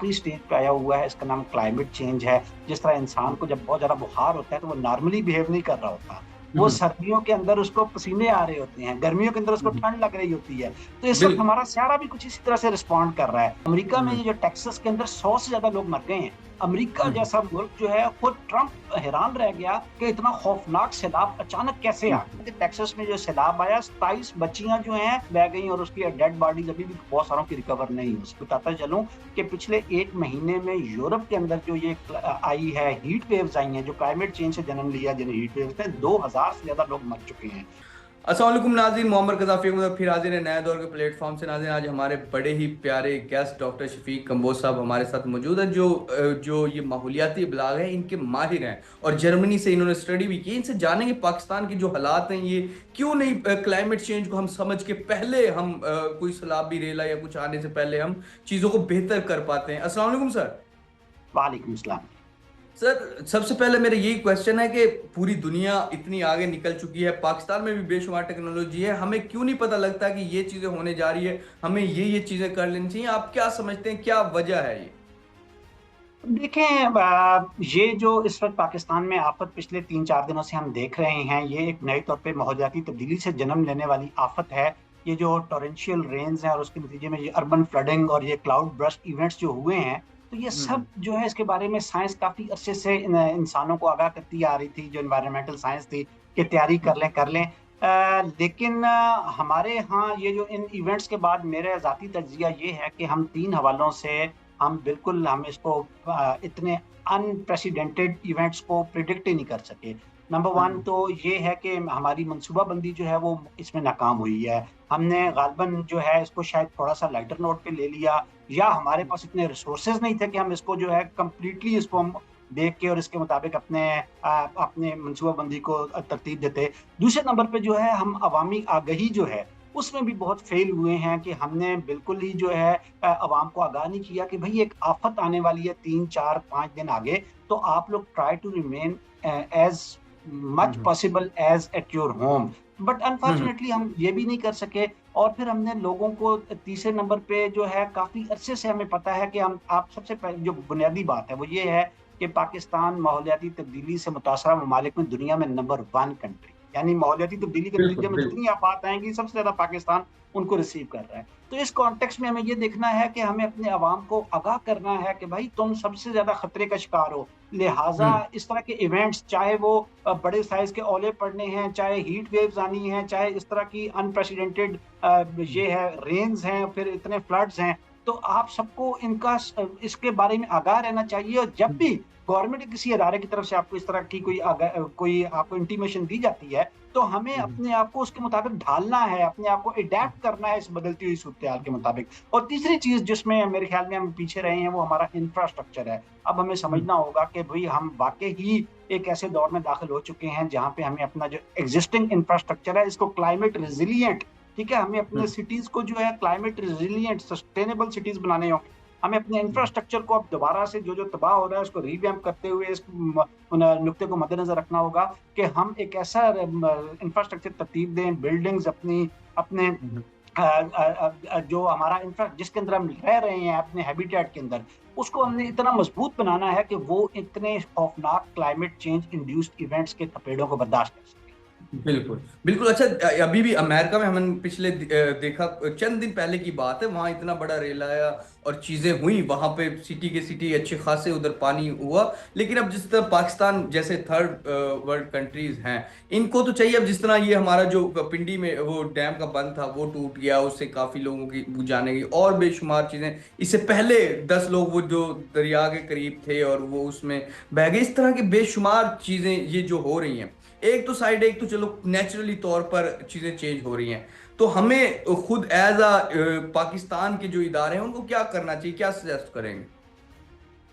आखिरी स्टेज पे आया हुआ है, इसका नाम क्लाइमेट चेंज है। जिस तरह इंसान को जब बहुत ज़्यादा बुखार होता है तो वो नॉर्मली बिहेव नहीं कर रहा होता। वो हम्म, सर्दियों के अंदर उसको पसीने आ रहे होते हैं, गर्मियों के अंदर उसको हम्म, ठंड लग रही होती है। तो इस वक़्त बिल्कुल। हमारा सारा भी कुछ इसी तरह से रिस्पॉन्ड कर रहा है। अमेरिका में हम्म, ये जो टेक्सास के अंदर 100 से ज़्यादा लोग मर गए हैं। अमेरिका हम्म, जैसा मुल्क जो है खुद ट्रंप हैरान रह गया कि इतना खौफनाक सैलाब अचानक कैसे आ हम्म। गया। टेक्सास में जो सैलाब आया 27 बच्चियां जो हैं बह गई और उसकी डेड बॉडीज अभी भी बहुत सारों की रिकवर नहीं हुई। बताता चलूं कि पिछले 1 महीने में यूरोप के अंदर जो ये आई है हीट वेव्स आई हैं, जो क्लाइमेट चेंज से जन्म लिया जिन हीट वेव्स ने, 2000 से ज्यादा लोग मर चुके हैं। अस्सलाम वालेकुम नाज़रीन, मोहम्मद कज़ाफ़ी मतलब फिर हाजिर है नए दौर के प्लेटफॉर्म से। नाज़रीन, आज हमारे बड़े ही प्यारे गेस्ट डॉक्टर शफीक कंबोज साहब हमारे साथ मौजूद है, जो ये माहौलियाती इबलाग है इनके माहिर हैं और जर्मनी से इन्होंने स्टडी भी की। इनसे जानेंगे पाकिस्तान की जो हालात हैं ये क्यों नहीं क्लाइमेट चेंज को हम समझ के पहले हम कोई सैलाब भी रेला या कुछ आने से पहले हम चीज़ों को बेहतर कर पाते हैं। अस्सलाम वालेकुम सर। वालेकुम सलाम। सर, सबसे पहले मेरा यही क्वेश्चन है कि पूरी दुनिया इतनी आगे निकल चुकी है, पाकिस्तान में भी बेशुमार टेक्नोलॉजी है, हमें क्यों नहीं पता लगता कि ये चीजें होने जा रही है, हमें ये चीजें कर लेनी चाहिए। आप क्या समझते हैं, क्या वजह है ये? देखें, ये जो इस वक्त पाकिस्तान में आफत पिछले 3-4 दिनों से हम देख रहे हैं, ये एक नए तौर पे माहौलियाती तब्दीली से जन्म लेने वाली आफत है। ये जो टॉरेंशियल रेन्स हैं और उसके नतीजे में ये अर्बन फ्लडिंग और ये क्लाउड बर्स्ट इवेंट्स जो हुए हैं, तो ये सब हम्म, जो है इसके बारे में साइंस काफी अरसे से इंसानों को आगाह करती आ रही थी, जो इन्वायरमेंटल साइंस थी, कि तैयारी कर लें कर लें। लेकिन हमारे यहाँ ये जो इन इवेंट्स के बाद मेरा ज़ाती तज्जिया ये है कि हम 3 हवालों से हम इसको इतने अनप्रेसिडेंटेड इवेंट्स को प्रिडिक्ट ही नहीं कर सके। नंबर वन हम्म, तो ये है कि हमारी मनसूबाबंदी जो है वो इसमें नाकाम हुई है। हमने गालबन जो है इसको शायद थोड़ा सा लाइटर नोट पे ले लिया, या हमारे पास इतने रिसोर्सेज नहीं थे कि हम इसको जो है कंप्लीटली इसको हम देख के और इसके मुताबिक अपने मनसूबाबंदी को तरतीब देते। दूसरे नंबर पे जो है हम अवामी आगही जो है उसमें भी बहुत फेल हुए हैं कि हमने बिल्कुल ही जो है अवाम को आगाह नहीं किया कि भाई एक आफत आने वाली है 3-4-5 दिन आगे, तो आप लोग try to remain as much hmm, possible as at your home. But hmm, unfortunately हम ये भी नहीं कर सके। और फिर हमने लोगों को तीसरे नंबर पे जो है काफी अरसे से हमें पता है कि हम आप सबसे पहले जो बुनियादी बात है वो ये है कि पाकिस्तान माहौलियाती तब्दीली से मुतासरा ममालिक में दुनिया में नंबर 1 कंट्री, यानी माहौलियाती तब्दीली के बिल्कुल नतीजे में बिल्कुल। जितनी आफात आएंगी सबसे ज्यादा पाकिस्तान उनको रिसीव कर रहा है। तो इस कॉन्टेक्स्ट में हमें ये देखना है कि हमें अपने अवाम को आगाह करना है कि भाई तुम सबसे ज्यादा खतरे का शिकार हो। लिहाजा हम्म, इस तरह के इवेंट्स, चाहे वो बड़े साइज के ओले पड़ने हैं, चाहे हीट वेव्स आनी है, चाहे इस तरह की अनप्रेसिडेंटेड ये है रेन्स हैं, फिर इतने फ्लड्स हैं, तो आप सबको इसके बारे में आगाह रहना चाहिए। और जब भी गवर्नमेंट के किसी अदारे की तरफ से आपको इस तरह की कोई आपको इंटीमेशन दी जाती है, तो हमें हम्म, अपने आप को उसके मुताबिक ढालना है, अपने आप को अडेप्ट करना है इस बदलती हुई सूरत हाल के मुताबिक। और तीसरी चीज जिसमें मेरे ख्याल में हम पीछे रहे हैं वो हमारा इंफ्रास्ट्रक्चर है। अब हमें हम्म, समझना होगा कि भाई हम वाकई ही एक ऐसे दौर में दाखिल हो चुके हैं जहां पे हमें अपना जो एग्जिस्टिंग इंफ्रास्ट्रक्चर है इसको क्लाइमेट रेजिलिएंट, ठीक है, हमें अपने हम्म, सिटीज को जो है क्लाइमेट रेजिलिएंट सस्टेनेबल सिटीज बनाने होंगे। हमें अपने हम्म, इंफ्रास्ट्रक्चर को अब दोबारा से जो जो तबाह हो रहा है उसको रिवैम्प करते हुए इस नुक्ते को मद्देनजर रखना होगा कि हम एक ऐसा इंफ्रास्ट्रक्चर तरतीब दें, बिल्डिंग्स अपनी अपने हम्म। जो हमारा इंफ्रा जिसके अंदर हम रह रहे हैं अपने हैबिटेट के अंदर, उसको हमने इतना मजबूत बनाना है कि वो इतने खौफनाक क्लाइमेट चेंज इंड्यूस्ड इवेंट्स के थपेड़ों को बर्दाश्त कर सके। बिल्कुल बिल्कुल। अच्छा, अभी भी अमेरिका में हमने पिछले देखा, चंद दिन पहले की बात है, वहां इतना बड़ा रेल आया और चीजें हुई, वहां पे सिटी के सिटी अच्छे खासे उधर पानी हुआ। लेकिन अब जिस तरह पाकिस्तान जैसे थर्ड वर्ल्ड कंट्रीज हैं, इनको तो चाहिए अब जिस तरह ये हमारा जो पिंडी में वो डैम का बंद था वो टूट गया, उससे काफी लोगों की जाने गई और बेशुमार चीजें। इससे पहले 10 लोग वो जो दरिया के करीब थे और वो उसमें बह गए। इस तरह की बेशुमार चीजें ये जो हो रही हैं, एक तो साइड, एक तो चलो नेचुरली तौर पर चीजें चेंज हो रही हैं, तो हमें खुद एज अ पाकिस्तान के जो इदारे हैं उनको क्या करना चाहिए, क्या सजेस्ट करेंगे?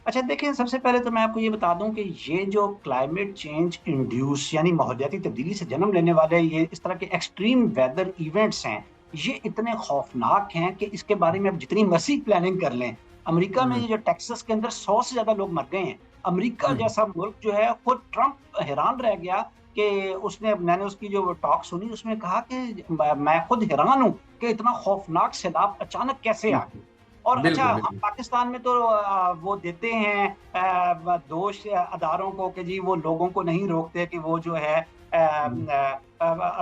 अच्छा देखिए, सबसे पहले तो मैं आपको ये बता दूं कि ये जो क्लाइमेट चेंज इंड्यूस यानी माहौलियाती तब्दीली से जन्म लेने वाले ये इस तरह के एक्सट्रीम वेदर इवेंट्स हैं, ये इतने खौफनाक हैं कि इसके बारे में आप जितनी मसीह प्लानिंग कर लें। अमेरिका में ये हम्म, जो टेक्सास के अंदर 100 से ज्यादा लोग मर गए हैं। अमेरिका हम्म, जैसा मुल्क जो है खुद ट्रंप हैरान रह गया कि मैंने उसकी जो टॉक सुनी उसमें कहा कि मैं खुद हैरान हूं कि इतना खौफनाक सैलाब अचानक कैसे आ गया। हम्म, और अच्छा, बिल्कुल हम बिल्कुल। पाकिस्तान में तो वो देते हैं दोष अदारों को कि जी वो लोगों को नहीं रोकते कि वो जो है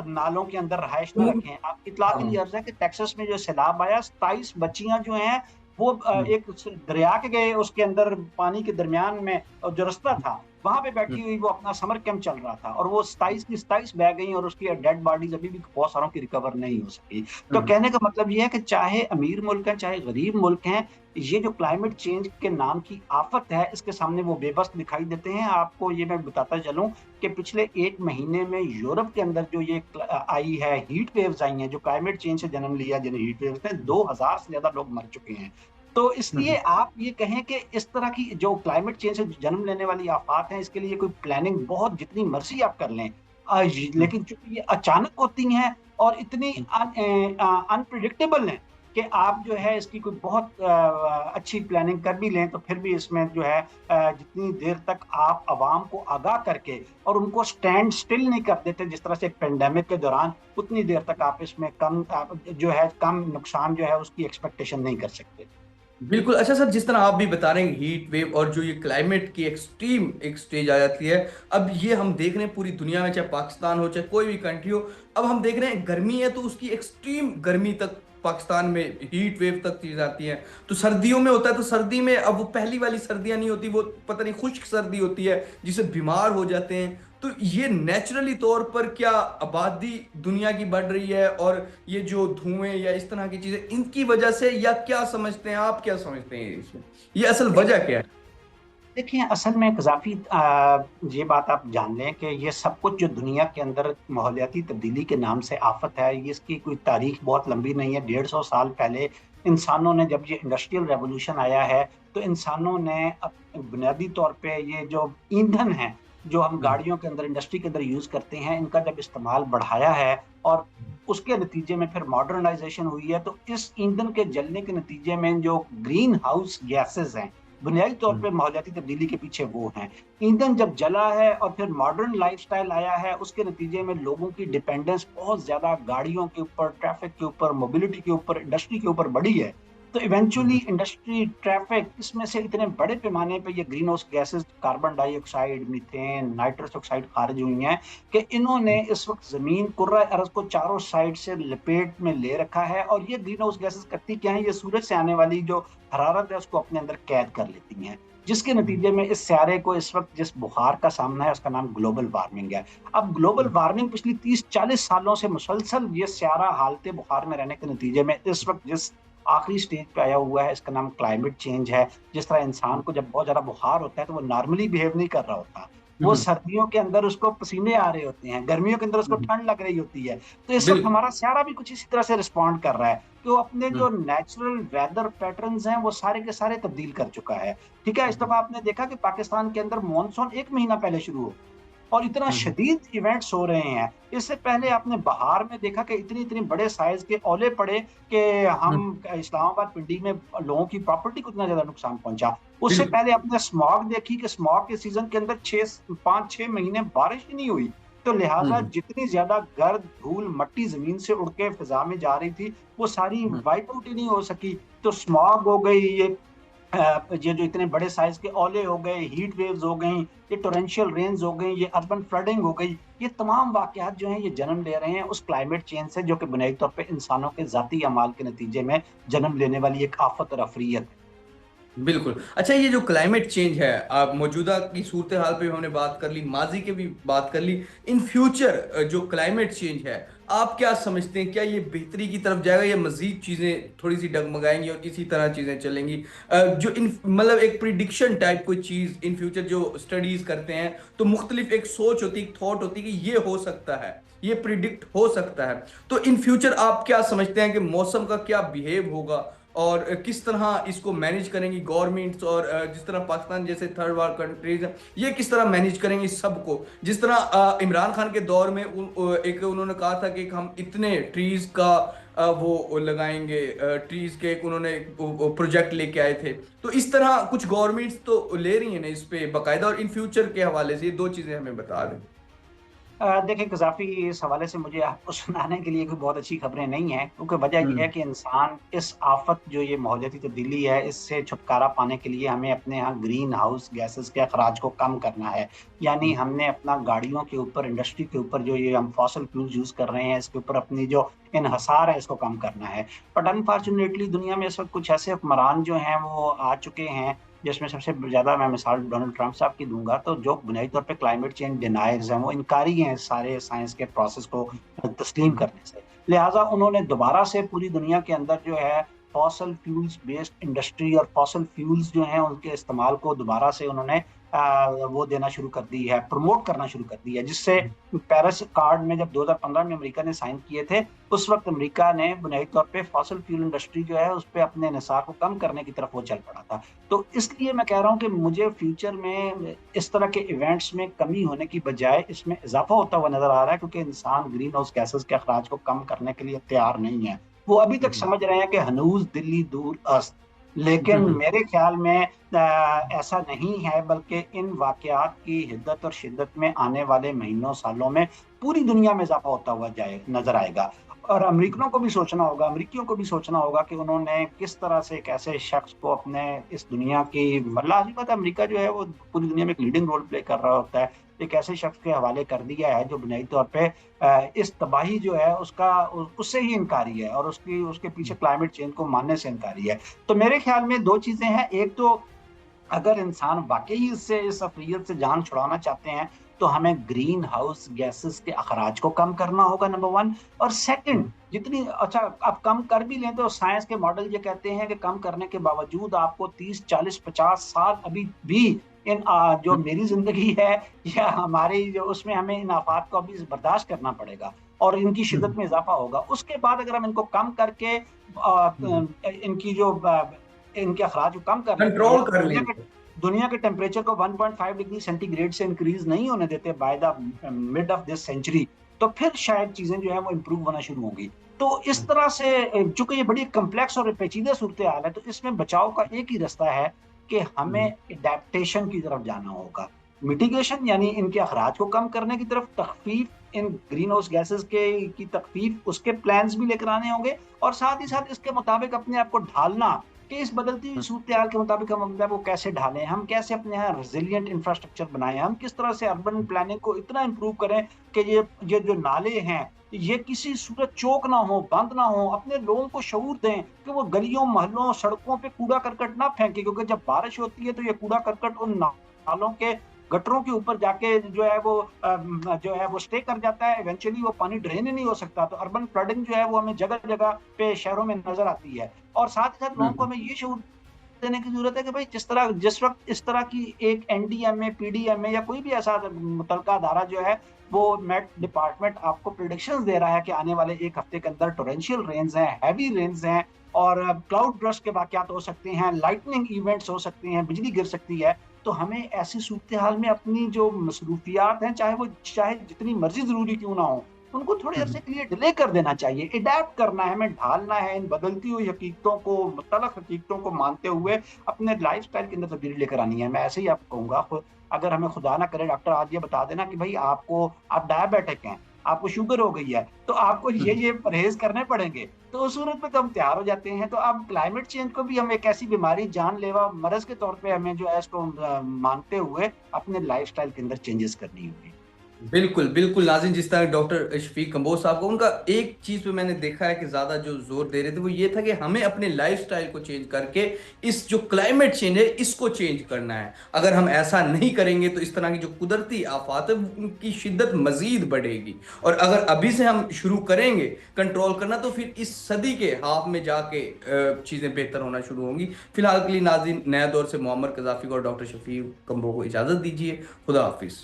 नालों के अंदर रहायश न हम्म, रखें। आपकी इत्तला के हाँ, लिए अर्ज है कि टेक्सास में जो सैलाब आया, 27 बच्चियां जो हैं वो हम्म, एक दरिया के गए, उसके अंदर पानी के दरमियान में जो रास्ता था वहां पे बैठी हम्म, हुई, वो अपना समर कैंप चल रहा था, और वो 27 की 27 बह गई, और उसकी डेड बॉडीज अभी भी बहुत सारों की रिकवर नहीं हो सकी। तो हम्म, कहने का मतलब ये है कि चाहे अमीर मुल्क हैं चाहे गरीब मुल्क हैं, ये जो क्लाइमेट चेंज के नाम की आफत है, इसके सामने वो बेबस दिखाई देते हैं। आपको ये मैं बताता चलूं कि पिछले 1 महीने में यूरोप के अंदर जो ये आई है, हीट वेव्स आई हैं, जो क्लाइमेट चेंज से जन्म लिया, जिन हीट वेव्स ने 2000 से ज्यादा लोग मर चुके हैं। तो इसलिए हम्म, आप ये कहें कि इस तरह की जो क्लाइमेट चेंज से जन्म लेने वाली आफात हैं, इसके लिए कोई प्लानिंग बहुत जितनी मर्जी आप कर लें, हम्म, लेकिन चूंकि ये अचानक होती हैं और इतनी हम्म, अनप्रिडिक्टेबल हैं कि आप जो है इसकी कोई बहुत अच्छी प्लानिंग कर भी लें, तो फिर भी इसमें जो है जितनी देर तक आप आवाम को आगाह करके और उनको स्टैंड स्टिल नहीं कर देते जिस तरह से पेंडेमिक के दौरान, उतनी देर तक आप इसमें कम जो है कम नुकसान जो है उसकी एक्सपेक्टेशन नहीं कर सकते। बिल्कुल। अच्छा सर, जिस तरह आप भी बता रहे हैं हीट वेव और जो ये क्लाइमेट की एक्सट्रीम एक स्टेज आ जाती है, अब ये हम देख रहे हैं पूरी दुनिया में, चाहे पाकिस्तान हो चाहे कोई भी कंट्री हो, अब हम देख रहे हैं गर्मी है तो उसकी एक्सट्रीम गर्मी तक पाकिस्तान में हीट वेव तक चीज आती है। तो सर्दियों में होता है तो सर्दी में अब वो पहली वाली सर्दियां नहीं होती, वो पता नहीं खुश्क सर्दी होती है जिससे बीमार हो जाते हैं। तो ये नेचुरली तौर पर क्या आबादी दुनिया की बढ़ रही है और ये जो धुएं या इस तरह की चीजें इनकी वजह से, या क्या समझते हैं आप, क्या समझते हैं इसमें, ये असल वजह क्या है? देखिए, असल में काफी ये बात आप जान लें कि ये सब कुछ जो दुनिया के अंदर माहौलियाती तब्दीली के नाम से आफत है, ये इसकी कोई तारीख बहुत लंबी नहीं है। 150 साल पहले इंसानों ने, जब ये इंडस्ट्रियल रेवोल्यूशन आया है, तो इंसानों ने बुनियादी तौर पे ये जो ईंधन है जो हम हम्म, गाड़ियों के अंदर, इंडस्ट्री के अंदर यूज करते हैं, इनका जब इस्तेमाल बढ़ाया है और उसके नतीजे में फिर मॉडर्नाइजेशन हुई है, तो इस ईंधन के जलने के नतीजे में जो ग्रीन हाउस गैसेज हैं, बुनियादी तौर हम्म, पे माहौलियाती तब्दीली के पीछे वो हैं। ईंधन जब जला है और फिर मॉडर्न लाइफस्टाइल आया है, उसके नतीजे में लोगों की डिपेंडेंस बहुत ज्यादा गाड़ियों के ऊपर, ट्रैफिक के ऊपर, मोबिलिटी के ऊपर, इंडस्ट्री के ऊपर बढ़ी है। तो इवेंचुअली हम्म, इंडस्ट्री, ट्रैफिक, इसमें से इतने बड़े पैमाने पे ये green house gases, carbon dioxide, methane, nitrous oxide खारिज हुई हैं कि इन्होंने इस वक्त जमीन, कुर्रा अरज को चारों साइड से लपेट में ले रखा है। और ये ग्रीन हाउस गैसेस करती क्या है, ये सूरज से आने वाली जो हरारत है उसको अपने अंदर कैद कर लेती हैं, जिसके नतीजे में इस स्यारे को इस वक्त जिस बुखार का सामना है उसका नाम ग्लोबल वार्मिंग है। अब ग्लोबल वार्मिंग पिछली 30-40 सालों से मुसलसल ये स्यारा हालते बुखार में रहने के नतीजे में इस वक्त जिस आखिरी स्टेज पे आया हुआ है, इसका नाम क्लाइमेट चेंज है। जिस तरह इंसान को जब बहुत ज्यादा बुखार होता है तो वो नॉर्मली बिहेव नहीं कर रहा होता, वो हम्म, सर्दियों के अंदर उसको पसीने आ रहे होते हैं, गर्मियों के अंदर उसको हम्म, ठंड लग रही होती है। तो इस वक्त बिल्कुल। हमारा स्यारा भी कुछ इसी तरह से रिस्पॉन्ड कर रहा है कि वो अपने हम्म, जो नेचुरल वेदर पैटर्न्स हैं वो सारे के सारे तब्दील कर चुका है। ठीक है, इस हम्म, दफा आपने देखा कि पाकिस्तान के अंदर मॉनसून 1 महीना पहले शुरू हो और इतना हम्म, शदीद इवेंट्स हो रहे हैं। इससे पहले आपने बहार में देखा कि इतनी इतनी बड़े साइज के ओले पड़े कि हम हम्म, इस्लामाबाद पिंडी में लोगों की प्रॉपर्टी को इतना ज्यादा नुकसान पहुंचा। उससे बिल्कुल। पहले आपने स्मॉग देखी कि स्मॉग के सीजन के अंदर 5-6 महीने बारिश ही नहीं हुई। तो लिहाजा हम्म, जितनी ज्यादा गर्द धूल मट्टी जमीन से उड़ के फिजा में जा रही थी, वो सारी हम्म, वाइप आउट ही नहीं हो सकी। तो स्मॉग हो गई, ये जो इतने बड़े साइज के ओले हो गए, हीट वेव्स हो गई, ये टोरेंशियल रेन्स हो गई, ये अर्बन फ्लडिंग हो गई, ये तमाम वाकयात जो हैं ये जन्म ले रहे हैं उस क्लाइमेट चेंज से, जो कि बुनियादी तौर पे इंसानों के जाती अमाल के नतीजे में जन्म लेने वाली एक आफत और अफरियत है। बिल्कुल। अच्छा, ये जो क्लाइमेट चेंज है, आप मौजूदा की सूरत हाल पे भी हमने बात कर ली, माजी के भी बात कर ली, इन फ्यूचर जो क्लाइमेट चेंज है, आप क्या समझते हैं, क्या ये बेहतरी की तरफ जाएगा या मजीद चीजें थोड़ी सी डगमगाएंगी और इसी तरह चीजें चलेंगी? जो इन मतलब एक प्रिडिक्शन टाइप कोई चीज इन फ्यूचर जो स्टडीज करते हैं, तो मुख्तलिफ एक सोच होती है, एक थॉट होती है कि ये हो सकता है, ये प्रिडिक्ट हो सकता है। तो इन फ्यूचर आप क्या समझते हैं कि मौसम का क्या बिहेव होगा और किस तरह इसको मैनेज करेंगी गवर्नमेंट्स, और जिस तरह पाकिस्तान जैसे थर्ड वर्ल्ड कंट्रीज हैं, ये किस तरह मैनेज करेंगे इस सबको? जिस तरह इमरान खान के दौर में एक उन्होंने कहा था कि हम इतने ट्रीज का वो लगाएंगे, ट्रीज के एक उन्होंने प्रोजेक्ट लेके आए थे। तो इस तरह कुछ गवर्नमेंट्स तो ले रही हैं ना इस पे बाकायदा, और इन फ्यूचर के हवाले से ये दो चीजें हमें बता दें। देखिए कज़ाफ़ी इस हवाले से मुझे आपको सुनाने के लिए कोई बहुत अच्छी खबरें नहीं हैं, क्योंकि वजह ये है हम्म। कि इंसान इस आफ़त जो ये माहौलियाती तब्दीली है, इससे छुटकारा पाने के लिए हमें अपने यहाँ ग्रीन हाउस गैसेज़ के अखराज को कम करना है। यानी हमने अपना गाड़ियों के ऊपर, इंडस्ट्री के ऊपर जो ये हम फ़ॉसिल फ्यूल्स यूज़ कर रहे हैं, इसके ऊपर अपनी जो इन्हिसार है, इसको कम करना है। बट अनफॉर्चुनेटली दुनिया में इस वक़्त कुछ ऐसे हुक्मरान जो हैं, वो आ चुके हैं, जिसमें सबसे ज़्यादा मैं मिसाल डोनाल्ड ट्रंप साहब की दूँगा, तो जो बुनियादी तौर पे क्लाइमेट चेंज डिनायर्स हैं, वो इनकारी हैं सारे साइंस के प्रोसेस को तस्लीम हम्म। करने से। लिहाज़ा उन्होंने दोबारा से पूरी दुनिया के अंदर जो है फॉसिल फ्यूल्स बेस्ड इंडस्ट्री और फॉसिल फ्यूल्स जो हैं, उनके इस्तेमाल को दोबारा से उन्होंने वो देना शुरू कर दी है, प्रमोट करना शुरू कर दी है, जिससे पेरिस अकॉर्ड में जब 2015 में अमेरिका ने साइन किए थे, उस वक़्त अमेरिका ने बुनियादी तौर पे फॉसिल फ्यूल इंडस्ट्री जो है, उसपे अपने निसार को कम करने की तरफ वो चल पड़ा था। तो इसलिए मैं कह रहा हूँ कि मुझे फ्यूचर में इस तरह के इवेंट्स में कमी होने की बजाय इसमें इज़ाफ़ा होता हुआ नज़र आ रहा है, क्योंकि इंसान ग्रीन हाउस गैसेज़ के अखराज को कम करने के लिए तैयार नहीं है। वो अभी तक हम्म। समझ रहे हैं कि हनूज़ दिल्ली दूर अस्त, लेकिन हम्म। मेरे ख़्याल में ऐसा नहीं है, बल्कि इन वाक़यात की हिद्दत और शिद्दत में आने वाले महीनों, सालों में पूरी दुनिया में इज़ाफ़ा होता हुआ जाए नज़र आएगा। और अमरीकनों को भी सोचना होगा, अमरीकियों को भी सोचना होगा कि उन्होंने किस तरह से एक ऐसे शख्स को अपने इस दुनिया की लाज़िम बात है, अमरीका जो है वो पूरी दुनिया में एक लीडिंग रोल प्ले कर रहा होता है। एक ऐसे शख्स के हवाले कर दिया है जो बुनियादी तौर पे इस तबाही जो है उसका उससे ही इनकारी है और उसकी उसके पीछे क्लाइमेट चेंज को मानने से इनकारी है। तो मेरे ख्याल में 2 चीज़ें हैं, एक तो अगर इंसान वाक़ई इससे इस अफ़्लियत से जान छुड़ाना चाहते हैं, तो हमें ग्रीन हाउस गैसेज़ के अख़राज को कम करना होगा नंबर 1 और सेकंड जितनी अच्छा आप कम कर भी लें तो साइंस के मॉडल ये कहते हैं कि कम करने के बावजूद आपको 30, 40, 50 साल अभी भी इन जो मेरी ज़िंदगी है या हमारी जो उसमें हमें इन आफ़ात को अभी बर्दाश्त करना पड़ेगा और इनकी शिद्दत में इज़ाफ़ा होगा। उसके बाद अगर हम इनको कम करके इनकी जो इनके अखराज को कम कर लेते हैं कंट्रोल और कर लेंगे। दुनिया के टेम्परेचर को 1.5 डिग्री सेंटीग्रेड से इंक्रीज नहीं होने देते by the mid of this century, तो फिर शायद चीजें जो है वो इम्प्रूव होना शुरू होंगी। तो इस तरह से चूंकि ये बड़ी कम्प्लेक्स और पेचीदा सूरत हाल है, तो इसमें बचाव का एक ही रास्ता है कि हमें एडेप्टेशन की तरफ जाना होगा। मिटिगेशन यानी इनके अखराज को कम करने की तरफ, तखफीफ इन ग्रीन हाउस गैसेस के की तखफीफ, उसके प्लान्स भी लेकर आने होंगे और साथ ही साथ इसके मुताबिक अपने आप को ढालना कि इस बदलती हुई सूरत-ए-हाल के मुताबिक हम अपने आप को कैसे ढालें, हम कैसे अपने यहाँ रेज़िलिएंट इंफ्रास्ट्रक्चर बनाएँ, हम किस तरह से अर्बन प्लानिंग को इतना इम्प्रूव करें कि ये जो नाले हैं, ये किसी सूरत चोक ना हो, बंद ना हो, अपने लोगों को शऊर दें कि वो गलियों, मोहल्लों, सड़कों पे कूड़ा-करकट ना फेंकें, क्योंकि जब बारिश होती है तो ये कूड़ा-करकट उन नालों के गटरों के ऊपर जाके जो है वो स्टे कर जाता है, इवेंचुअली वो पानी ड्रेन ही नहीं हो सकता। तो अर्बन फ्लडिंग जो है वो हमें जगह-जगह पे शहरों में नज़र आती है। और साथ ही साथ लोगों को हमें ये शऊर देने की ज़रूरत है कि भाई जिस वक़्त इस तरह की एक एनडीएमए, पीडीएमए या कोई भी ऐसा मुतलका अदारा जो है, वो मेट डिपार्टमेंट आपको प्रेडिक्शंस दे रहा है कि आने वाले 1 हफ्ते के अंदर टॉरेंशियल रेन्स हैं, हेवी रेन्स हैं और क्लाउड बर्स्ट के वाक़यात हो सकते हैं, लाइटनिंग इवेंट्स हो सकते हैं, बिजली गिर सकती है। तो हमें ऐसी सूरत-ए-हाल में अपनी जो मसरूफियात हैं, चाहे जितनी मर्ज़ी ज़रूरी क्यों ना हो, उनको थोड़े अरसे के लिए डिले कर देना चाहिए, एडैप्ट करना है, हमें ढालना है इन बदलती हुई हकीकतों को, मुख्तलिफ हकीकतों को मानते हुए अपने लाइफ़स्टाइल के अंदर तब्दीली लेकर आनी है। मैं ऐसे ही आपको कहूँगा अगर हमें खुदा ना करे डॉक्टर आज ये बता देना कि भई आप डायबिटिक हैं, आपको शुगर हो गई है, तो आपको ये परहेज़ करने पड़ेंगे। तो उस सूरत में तो हम तैयार हो जाते हैं। तो अब क्लाइमेट चेंज को भी हम एक ऐसी बीमारी जानलेवा मर्ज़ के तौर पे हमें जो है इसको मानते हुए अपने लाइफ़स्टाइल के अंदर चेंजेज़ करनी होंगी। बिल्कुल, बिल्कुल नाज़रीन, जिस तरह डॉक्टर शफ़ीक कंबोज साहब को उनका एक चीज़ पे मैंने देखा है कि ज़्यादा जो ज़ोर दे रहे थे वो ये था कि हमें अपने लाइफ़स्टाइल को चेंज करके इस जो क्लाइमेट चेंज है इसको चेंज करना है। अगर हम ऐसा नहीं करेंगे तो इस तरह की जो कुदरती आफ़ात है उनकी शिद्दत मज़ीद बढ़ेगी और अगर अभी से हम शुरू करेंगे कंट्रोल करना तो फिर इस सदी के हाफ़ में जाके चीज़ें बेहतर होना शुरू होंगी। फिलहाल के लिए नाज़रीन, नया दौर से मोहम्मद क़ज़ाफ़ी को और डॉक्टर शफ़ीक कंबो को इजाज़त दीजिए। खुदा हाफ़िज़।